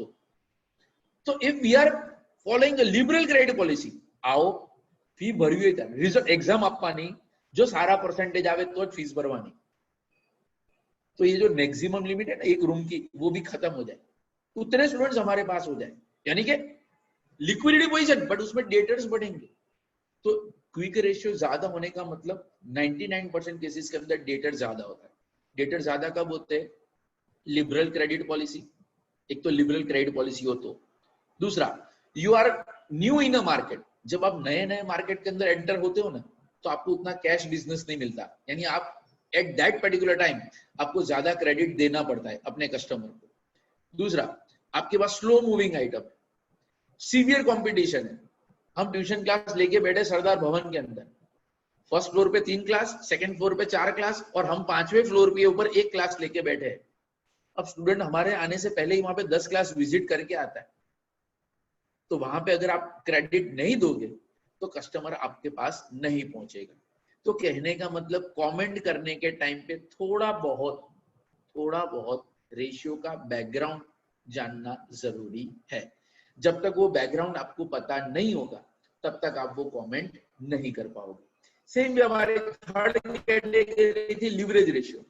तो if we are following a liberal credit policy, आओ फी भरवी હોય ત્યારે રિઝલ્ટ એક્ઝામ આપવાની, જો સારા परसेंटेज आवे तो જ फीस भरवानी। तो ये जो मैक्सिमम लिमिट है ना एक रूम की, वो भी खत्म हो जाए, उतने स्टूडेंट्स हमारे पास हो जाए। यानी कि लिक्विडिटी पोजीशन बट उसमें डेटर्स बढ़ेंगे। तो क्विक रेशियो ज्यादा होने का मतलब 99% केसेस के अंदर डेटर ज्यादा होता है। डेटर ज्यादा कब होते हैं? लिबरल क्रेडिट पॉलिसी, एक तो लिबरल क्रेडिट पॉलिसी हो तो, दूसरा you are new in a market. जब आप नए नए मार्केट के अंदर एंटर होते हो ना, तो आपको उतना कैश बिजनेस नहीं मिलता, यानी आप एट दैट पर्टिकुलर टाइम आपको ज्यादा क्रेडिट देना पड़ता है अपने कस्टमर को। दूसरा, आपके पास slow moving item, severe competition है। हम ट्यूशन क्लास लेके बैठे सरदार भवन के अंदर, फर्स्ट फ्लोर पे 3 क्लास, सेकंड फ्लोर पे 4 क्लास और हम 5वें फ्लोर के ऊपर 1 क्लास लेके बैठे हैं। अब स्टूडेंट हमारे आने से पहले ही वहां पे 10 क्लास विजिट करके आता है, तो वहां पे अगर आप क्रेडिट नहीं दोगे तो कस्टमर आपके पास नहीं पहुंचेगा। तो कहने का मतलब कमेंट करने के टाइम पे थोड़ा बहुत रेशियो का बैकग्राउंड जानना जरूरी है। जब तक वो बैकग्राउंड आपको पता नहीं होगा तब तक आप वो कमेंट नहीं कर पाओगे। सेम भी हमारे थर्ड कैटेगरी थी लिवरेज रेशियो।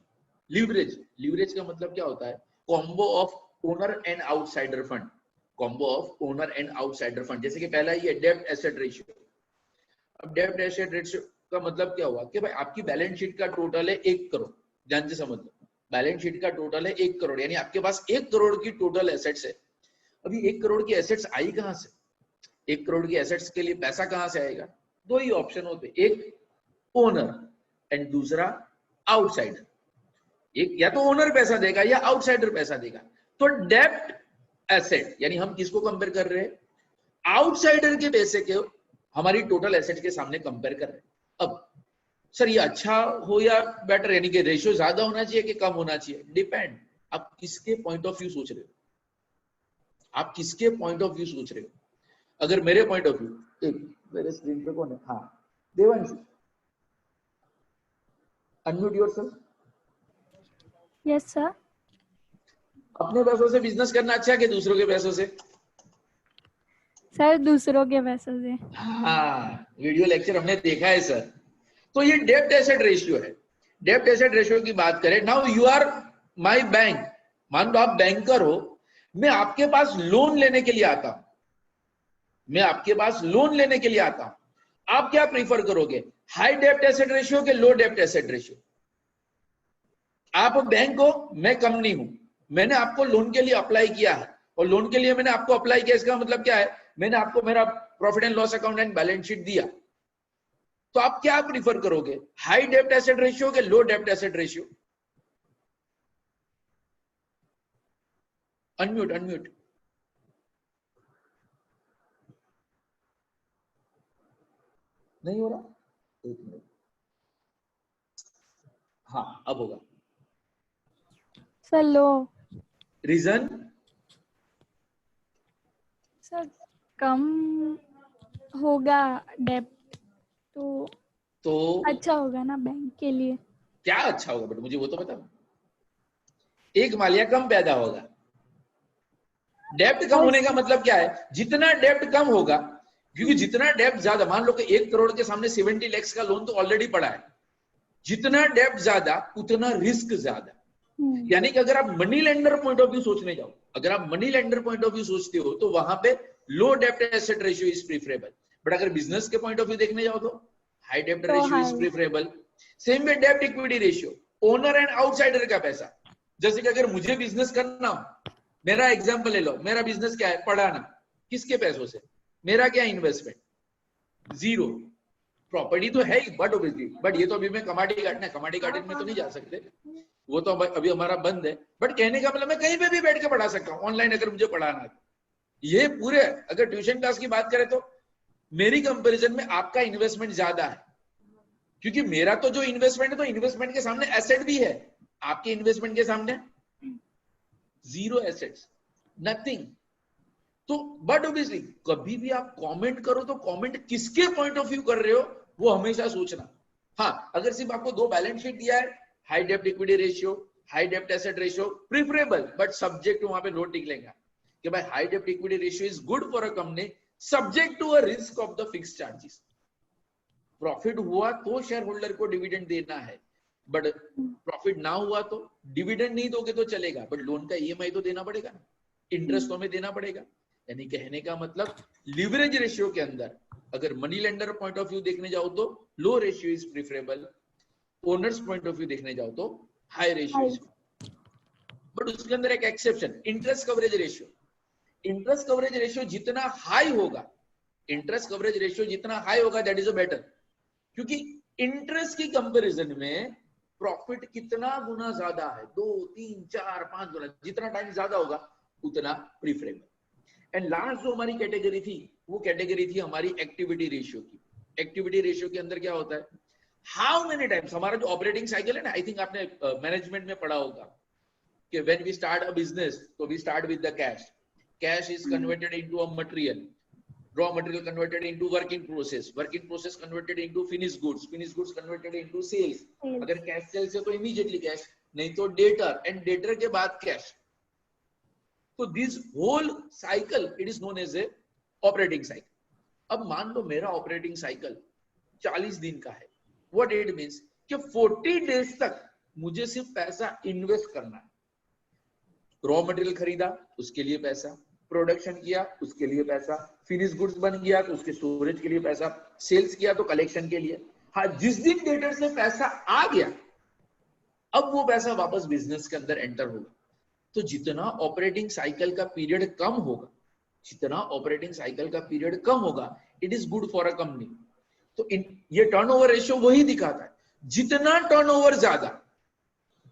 लिवरेज का मतलब क्या होता है? Combo of owner and outsider fund. Combo of owner and outsider fund. जैसे कि पहला ये डेब्ट एसेट रेशियो। अब डेब्ट एसेट रेशियो का मतलब क्या हुआ कि भाई आपकी बैलेंस शीट का टोटल है 1 करोड़, ध्यान से समझ लो, बैलेंस शीट का टोटल है 1 करोड़, यानी आपके पास 1 करोड़ की टोटल एसेट्स है। अभी 1 करोड़ की एसेट्स आई कहां से? 1 करोड़ की एसेट्स के लिए पैसा कहां से आएगा? दो ही ऑप्शन होते, एक ओनर एंड दूसरा आउटसाइडर। एक या तो ओनर पैसा देगा या आउटसाइडर पैसा देगा। तो डेब्ट एसेट यानी हम किसको कंपेयर कर रहे हैं? आउटसाइडर के पैसे के हमारी टोटल एसेट के सामने कंपेयर कर रहे हैं। अब सर ये अच्छा हो या बेटर, यानी कि रेशियो ज्यादा होना चाहिए कि कम होना चाहिए? डिपेंड, आप किसके पॉइंट ऑफ व्यू सोच रहे हो, आप किसके पॉइंट ऑफ व्यू सोच रहे हो। अगर मेरे पॉइंट ऑफ व्यू, एक मेरे स्क्रीन पे कौन है? हाँ Devanshu, unmute yourself. Yes sir. अपने पैसों से बिजनेस करना अच्छा है कि दूसरों के पैसों से? सर दूसरों के पैसों से। हाँ, वीडियो लेक्चर हमने देखा है सर। तो ये डेब्ट एसेट रेशियो है। डेब्ट एसेट रेशियो की बात करें, now you are my bank, मान लो आप बैंकर हो, मैं आपके पास लोन लेने के लिए आता हूं, मैं आपके पास लोन लेने के लिए आता हूं, आप क्या प्रीफर करोगे? हाई डेब्ट एसेट रेशियो के लो डेब्ट एसेट रेशियो? आप बैंक हो, मैं कंपनी हूं, मैंने आपको लोन के लिए अप्लाई किया है और लोन के लिए मैंने आपको अप्लाई किया, इसका मतलब क्या है? मैंने आपको मेरा profit and loss account and balance sheet दिया, तो आप क्या प्रीफर करोगे, हाई डेप्ट एसेट रेशियो के लो डेप्ट एसेट रेशियो? Unmute unmute. नहीं हो रहा, एक मिनट। हाँ अब होगा। सर लो। रीजन? सर कम होगा डेप्ट तो अच्छा होगा ना बैंक के लिए। क्या अच्छा होगा, बट मुझे वो तो बता। एक मालिया कम पैदा होगा। डेप्ट कम होने का मतलब क्या है, जितना डेप्ट कम होगा, क्योंकि जितना डेप्ट ज्यादा, मान लो कि 1 करोड़ के सामने 70 लाख का लोन तो ऑलरेडी पड़ा है, जितना डेप्ट ज्यादा उतना रिस्क ज्यादा। यानी कि अगर आप money lender point of view सोचने जाओ, अगर आप money lender point of view सोचते हो तो वहां पे लो डेप्ट asset ratio is preferable. But अगर बिजनेस के पॉइंट ऑफ व्यू देखने जाओ तो high dept ratio is preferable. Same way dept equity ratio, owner and outsider का पैसा। जैसे कि अगर मुझे बिजनेस करना हो, मेरा एग्जांपल ले लो, मेरा बिजनेस क्या है, पढ़ाना। किसके पैसों से? मेरा क्या इन्वेस्टमेंट? जीरो। प्रॉपर्टी तो है ही, बट ये तो अभी मैं कमाडी गार्डन में तो नहीं जा सकते, वो तो अभी हमारा बंद है। बट कहने का मतलब मैं कहीं पे भी बैठ के पढ़ा सकता हूँ ऑनलाइन, अगर मुझे पढ़ाना है। ये पूरे अगर ट्यूशन क्लास की बात करें तो मेरी कंपैरिजन में आपका इन्वेस्टमेंट ज्यादा है, क्योंकि मेरा तो जो इन्वेस्टमेंट है तो इन्वेस्टमेंट के सामने एसेट भी है, आपके इन्वेस्टमेंट के सामने जीरो एसेट्स, नथिंग। तो बट ऑब्वियसली कभी भी आप कमेंट करो तो कमेंट किसके पॉइंट ऑफ व्यू कर रहे हो वो हमेशा सोचना। हाँ, अगर सिर्फ आपको 2 बैलेंस शीट दिया है, high dept equity ratio, high dept asset ratio preferable, but subject वहां पे नोट लिख लेगा कि भाई high dept equity ratio is good for a company subject to a risk of the fixed charges. Profit हुआ तो शेयर होल्डर को डिविडेंड देना है, बट प्रॉफिट ना हुआ तो डिविडेंड नहीं दोगे तो चलेगा, बट लोन का ईएमआई तो देना पड़ेगा ना, इंटरेस्ट तो हमें देना पड़ेगा। यानी कहने का मतलब लिवरेज रेशियो के अंदर अगर money lender point of view देखने जाओ तो low ratio is preferable, owners point of view देखने जाओ तो हाई रेशियो इज। बट उसके अंदर एक exception, interest coverage ratio. Interest coverage ratio जितना हाई होगा, इंटरेस्ट कवरेज रेशियो जितना हाई होगा दैट इज अ बेटर, क्योंकि इंटरेस्ट की कंपैरिजन में प्रॉफिट कितना गुना ज्यादा है, 2 3 4 5 गुना, जितना टाइम ज्यादा होगा उतना प्रीफरेबल। एंड लास्ट जो हमारी कैटेगरी थी वो कैटेगरी थी हमारी एक्टिविटी रेशियो की। एक्टिविटी रेशियो के अंदर क्या होता है, हाउ मेनी टाइम्स, हमारा जो ऑपरेटिंग साइकिल है ना, आई थिंक आपने मैनेजमेंट में पढ़ा होगा कि when we start a business तो we start with the cash, cash is converted into a material, raw material converted into work in process converted into finished goods converted into sales। अगर कैश सेल्स है तो इमीडिएटली कैश, नहीं तो डेटर, एंड डेटर के बाद कैश। तो this whole cycle it is known as a operating cycle. अब मान लो मेरा ऑपरेटिंग साइकिल 40 दिन का है, व्हाट इट मींस कि 40 डेज तक मुझे सिर्फ पैसा इन्वेस्ट करना है। रॉ मटेरियल खरीदा उसके लिए पैसा, प्रोडक्शन किया उसके लिए पैसा, फिनिश गुड्स बन गया तो उसके स्टोरेज के लिए पैसा, सेल्स किया तो कलेक्शन के लिए। हाँ, जिस दिन डेटर से पैसा आ गया अब वो पैसा वापस बिजनेस के अंदर एंटर होगा। तो जितना ऑपरेटिंग साइकिल का पीरियड कम होगा, जितना ऑपरेटिंग साइकिल का पीरियड कम होगा, it is good for a company. तो ये टर्नओवर रेशियो वही दिखाता है, जितना टर्नओवर ज्यादा,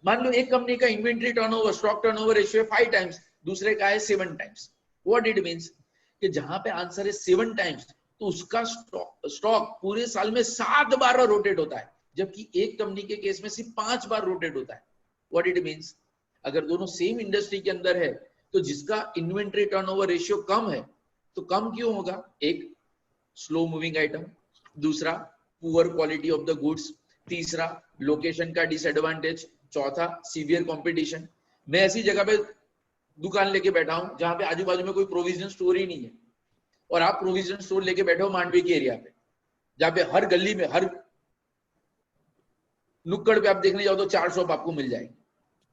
मान लो एक कंपनी का inventory turnover, stock turnover ratio 5 times, दूसरे का है 7 टाइम्स। व्हाट इट मींस कि जहां पे आंसर है 7 टाइम्स तो उसका स्टॉक पूरे साल में 7 बार रोटेट होता है, जबकि एक कंपनी के केस में सिर्फ 5 बार रोटेट होता है। व्हाट इट मींस, अगर दोनों सेम इंडस्ट्री के अंदर है तो जिसका इन्वेंट्री टर्नओवर रेशियो कम है तो कम क्यों होगा, एक स्लो मूविंग आइटम, दूसरा poor quality of the goods, तीसरा लोकेशन का डिसएडवांटेज, चौथा सीवियर कंपटीशन। मैं ऐसी जगह पे दुकान लेके बैठा हूं जहां पे आजू बाजू में कोई प्रोविजन स्टोर ही नहीं है, और आप प्रोविजन स्टोर लेके बैठे हो मांडवी के एरिया पे, जहां पे हर गली में हर नुक्कड़ पे आप देखने जाओ तो 4 शॉप आपको मिल जाएगी।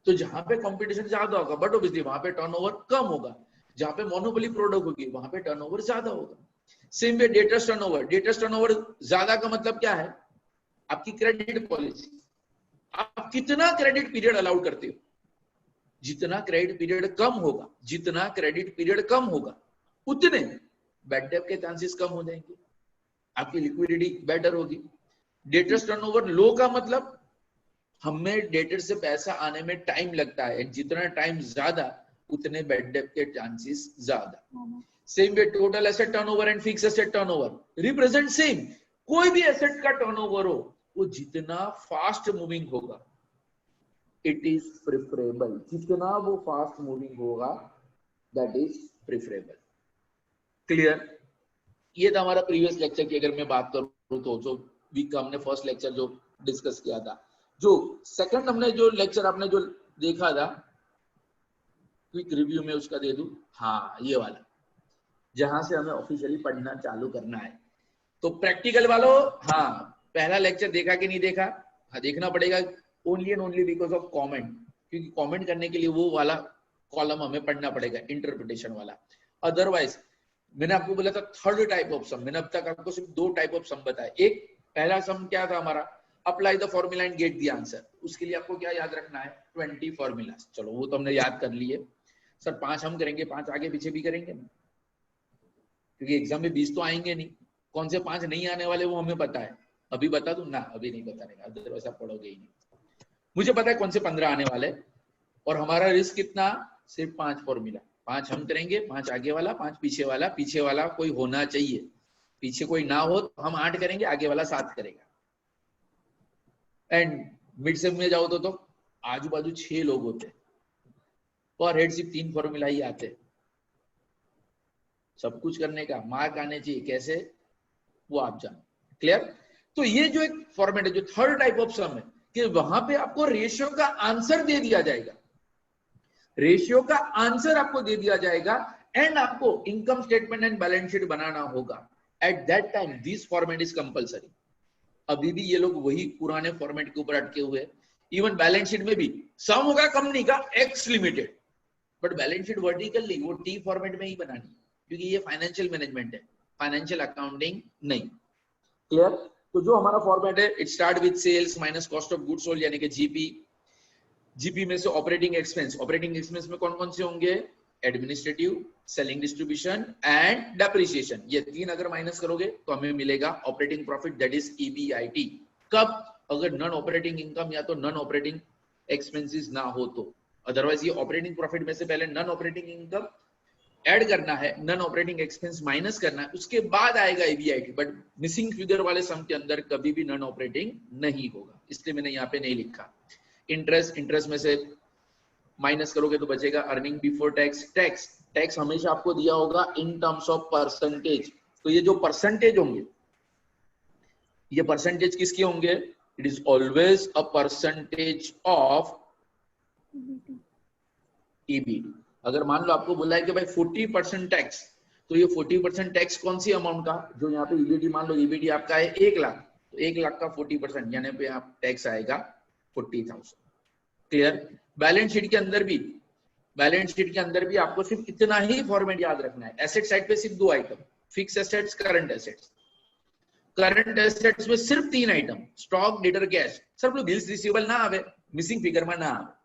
तो जहां पे कंपटीशन ज्यादा होगा बट ऑब्वियसली वहां पे टर्नओवर कम होगा, जहां पे मोनोपोली प्रोडक्ट होगी वहां पे टर्नओवर ज्यादा होगा। सेम वे डेटर्स टर्नओवर, डेटर्स टर्नओवर ज्यादा का मतलब क्या है, आपकी क्रेडिट पॉलिसी, आप कितना क्रेडिट पीरियड अलाउड करते हो। जितना क्रेडिट पीरियड कम होगा, जितना क्रेडिट पीरियड कम होगा उतने बैड डेट के चांसेस कम हो जाएंगे, आपकी लिक्विडिटी बेटर होगी। डेटर्स टर्नओवर लो का मतलब हमें डेटर से पैसा आने में टाइम लगता है, जितना टाइम ज्यादा उतने बैड डेट के चांसेस ज्यादा। Same way total asset turnover and fix asset turnover represent same. कोई भी एसेट का टर्नओवर हो वो जितना फास्ट मूविंग होगा इट इज प्रेफरेबल, जितना वो फास्ट मूविंग होगा दैट इज प्रेफरेबल। क्लियर? ये था हमारा प्रीवियस लेक्चर की अगर मैं बात करूं तो जो वीक का हमने फर्स्ट लेक्चर जो डिस्कस किया था। जो सेकंड हमने जो लेक्चर आपने जो देखा था क्विक रिव्यू में उसका दे दूं, हाँ ये वाला जहां से हमें ऑफिशियली पढ़ना चालू करना है। तो प्रैक्टिकल वालों, हाँ पहला लेक्चर देखा कि नहीं देखा? हाँ देखना पड़ेगा, only and only because of comment, क्योंकि कमेंट करने के लिए वो वाला कॉलम हमें पढ़ना पड़ेगा, इंटरप्रिटेशन वाला। अदरवाइज मैंने आपको बोला था थर्ड टाइप ऑफ सम, मैंने अब तक आपको सिर्फ दो टाइप ऑफ सम बताया। एक पहला सम क्या था हमारा, apply the formula and get the answer. उसके लिए आपको क्या याद रखना है, 20 फॉर्मूलाज। चलो वो तो हमने याद कर लिए सर, 5 हम करेंगे, 5 आगे पीछे भी करेंगे ना, क्योंकि एग्जाम में 20 तो आएंगे नहीं। कौन से 5 नहीं आने वाले वो हमें पता है, अभी बता दूं ना? अभी नहीं बता रहेगा, अदरवाइज आप पढ़ोगे ही नहीं। मुझे पता है कौन से 15 आने वाले, और हमारा रिस्क कितना, सिर्फ 5 फॉर्मूला। 5 हम करेंगे, 5 आगे वाला, 5 पीछे वाला। पीछे वाला कोई होना चाहिए, पीछे कोई ना हो तो हम 8 करेंगे, आगे वाला 7 करेगा। एंड मिड सेम में जाओ तो आजू बाजू 6 लोग होते, पर हेड सिर्फ 3 फॉर्मूला ही आते। सब कुछ करने का मार्क आने चाहिए, कैसे वो आप जानो। क्लियर? तो ये जो एक फॉर्मेट है, जो थर्ड टाइप ऑफ सम है, कि वहां पे आपको रेशियो का आंसर दे दिया जाएगा, रेशियो का आंसर आपको दे दिया जाएगा, एंड आपको income statement and balance sheet बनाना होगा। At that time this format is compulsory. अभी भी ये लोग वही पुराने फॉर्मेट के ऊपर अटके हुए। इवन बैलेंस शीट में भी सम होगा कंपनी का X limited, but balance sheet vertical नहीं, वो टी फॉर्मेट में ही बनानी, क्योंकि ये फाइनेंशियल मैनेजमेंट है, फाइनेंशियल अकाउंटिंग नहीं। क्लियर? तो जो हमारा फॉर्मेट है, it start with sales minus cost of goods sold यानी कि जीपी। जीपी में से ऑपरेटिंग एक्सपेंस, ऑपरेटिंग एक्सपेंस में कौन कौन से होंगे, administrative, selling distribution and depreciation. ये 3 अगर माइनस करोगे तो हमें मिलेगा operating profit, that is EBIT. कब? अगर नॉन ऑपरेटिंग इनकम या तो नॉन ऑपरेटिंग एक्सपेंसेस ना हो तो। अदरवाइज ये ऑपरेटिंग प्रॉफिट में से पहले नॉन ऑपरेटिंग इनकम ऐड करना है, नॉन ऑपरेटिंग एक्सपेंस माइनस करना है, उसके बाद आएगा ईबीआईटी। बट मिसिंग फिगर वाले सम के अंदर कभी भी नॉन ऑपरेटिंग नहीं होगा, इसलिए मैंने यहाँ पे नहीं लिखा। इंटरेस्ट, इंटरेस्ट में से माइनस करोगे तो बचेगा earning before tax. Tax, tax हमेशा आपको दिया होगा इन टर्म्स ऑफ परसेंटेज। तो ये जो परसेंटेज होंगे, ये परसेंटेज किसके होंगे, it is always a percentage of EBT. अगर मान लो आपको बोला है कि भाई 40% टैक्स, तो ये 40% टैक्स कौन सी अमाउंट का, जो यहाँ पे ईबीटी, मान लो ईबीटी आपका है 1 लाख, तो 1 लाख का 40% यानी पे आप टैक्स आएगा 40,000। क्लियर? बैलेंस शीट के अंदर भी, बैलेंस शीट के अंदर भी आपको सिर्फ इतना ही फॉर्मेट याद रखना है। एसेट साइड पे सिर्फ 2 item, fix assets, current assets. Current assets में सिर्फ 3 आइटम, स्टॉक, डेटर, कैश। सब लोग बिल्स रिसीवेबल ना आवे, मिसिंग फिगर में ना आवे।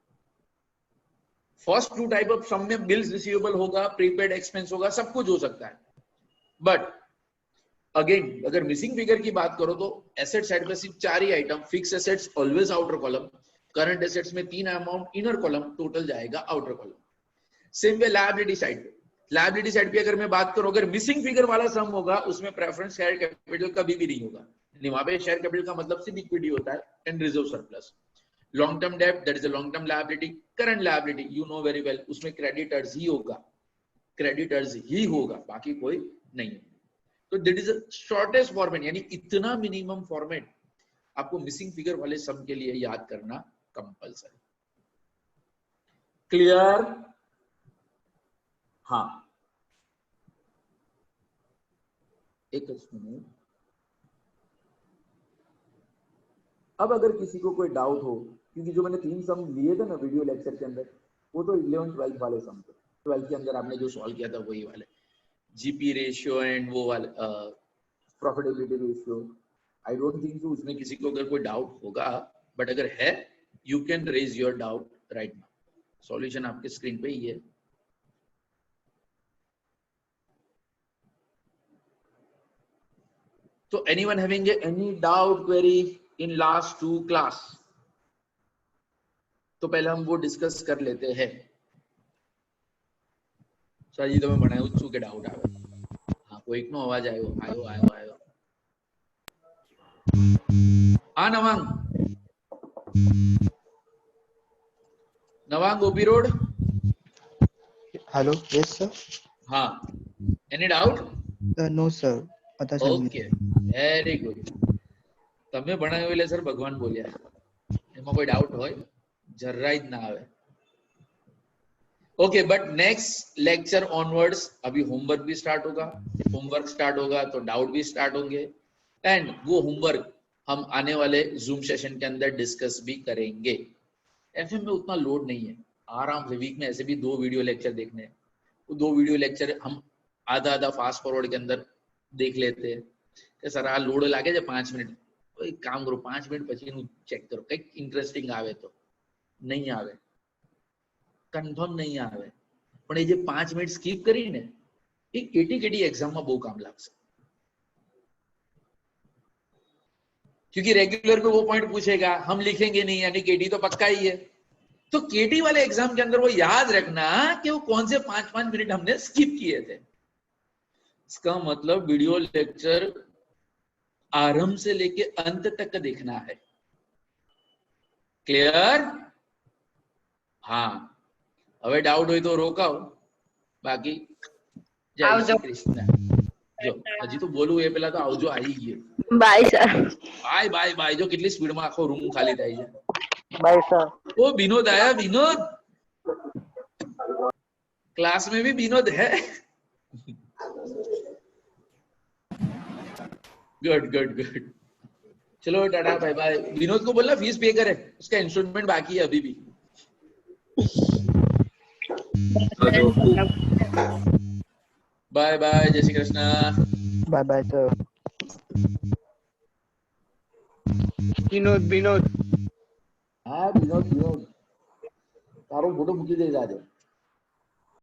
फर्स्ट 2 टाइप ऑफ सम में बिल्स रिसीवेबल होगा, प्रीपेड एक्सपेंस होगा, सब कुछ हो सकता है। बट अगेन अगर मिसिंग फिगर की बात करो तो एसेट साइड पे सिर्फ 4 ही item, fix assets always outer column, current assets में 3 अमाउंट इनर कॉलम, टोटल जाएगा outer column. Same way liability side पे, लायबिलिटी साइड पे अगर मैं बात करूं, अगर मिसिंग फिगर वाला सम होगा उसमें प्रेफरेंस शेयर कैपिटल कभी भी नहीं होगा। वहां पे शेयर कैपिटल का मतलब सिर्फ इक्विटी होता है and reserve surplus. Long term debt, that is a long term liability. Current liability you know very well, उसमें क्रेडिटर्स ही होगा, क्रेडिटर्स ही होगा, बाकी कोई नहीं। तो that is a shortest format, यानी इतना मिनिमम फॉर्मेट आपको मिसिंग फिगर वाले सम के लिए याद करना कंपलसरी। क्लियर? हाँ, एक मिनट। अब अगर किसी को कोई डाउट हो, क्योंकि जो मैंने 3 सम लिए थे ना वीडियो लेक्चर के अंदर, वो तो 11th 12th वाले सम थे। 12th के अंदर आपने जो सॉल्व किया था वही वाले, जीपी रेशियो एंड वो वाले profitability ratio. I don't think so उसमें किसी को अगर कोई डाउट होगा, बट अगर है you can raise your doubt right now. Solution आपके स्क्रीन पे ही है। So anyone having any doubt, query in last 2 class? तो पहले हम वो डिस्कस कर लेते हैं. सर जी તમે ભણાયું છું કે ડાઉટ આવે? હા કોઈક નો અવાજ આવ્યો. હા Nawang OP road. Hello, yes sir. હા, any doubt? No sir. पता चल ઓકે, વેરી ગુડ. તમે ભણાવ્યું એટલે સર ભગવાન બોલ્યા, એમાં કોઈ ડાઉટ હોય જરાય જ ના આવે. Okay, but next lecture onwards अभी होमवर्क भी स्टार्ट होगा. होमवर्क स्टार्ट होगा तो डाउट भी स्टार्ट होंगे, एंड वो होमवर्क हम आने वाले जूम सेशन के अंदर डिस्कस भी करेंगे. एफएम में उतना लोड नहीं है, आराम से वीक में ऐसे भी 2 वीडियो लेक्चर देखने हैं. वो 2 वीडियो लेक्चर हम आधा फास्ट फॉरवर्ड के अंदर देख लेते हैं कि सर आ लोड लागे છે 5 મિનિટ, તો એક કામ કરો 5 મિનિટ પછી નું ચેક કરો, કંઈક ઇન્ટરેસ્ટિંગ આવે તો. નહીં આવે, કન્ફર્મ નહીં આવે, પણ એ જે 5 મિનિટ સ્કીપ કરીને એ કેટી એક્ઝામમાં બહુ કામ લાગશે. क्योंकि रेगुलर में वो पॉइंट पूछेगा, हम लिखेंगे नहीं, यानी केटी तो पक्का ही है. तो केटी वाले एग्जाम के अंदर वो याद रखना कि वो कौन से 5 मिनट हमने स्किप किए थे. इसका मतलब वीडियो लेक्चर आरंभ से लेके अंत तक देखना है. क्लियर? हाँ, હવે ડાઉટ હોય તો રોકાઓ, બાકી જય શ્રી કૃષ્ણ. જો હજી તો બોલવું એ પેલા તો આવજો આવી ગયો. Bye sir. બાય. જો કેટલી સ્પીડમાં આખો રૂમ ખાલી થાય છે. Bye sir. ओ विनोद आया, विनोद क्लास में भी विनोद है. गुड. चलो टाटा बाय बाय. विनोद को बोलना फीस पे करे, उसका इंस्टॉलमेंट बाकी है अभी भी. बाय जय श्री कृष्ण. Bye sir. विनोद हाँ विनोद तारो फोटो मूकी दे जाजे.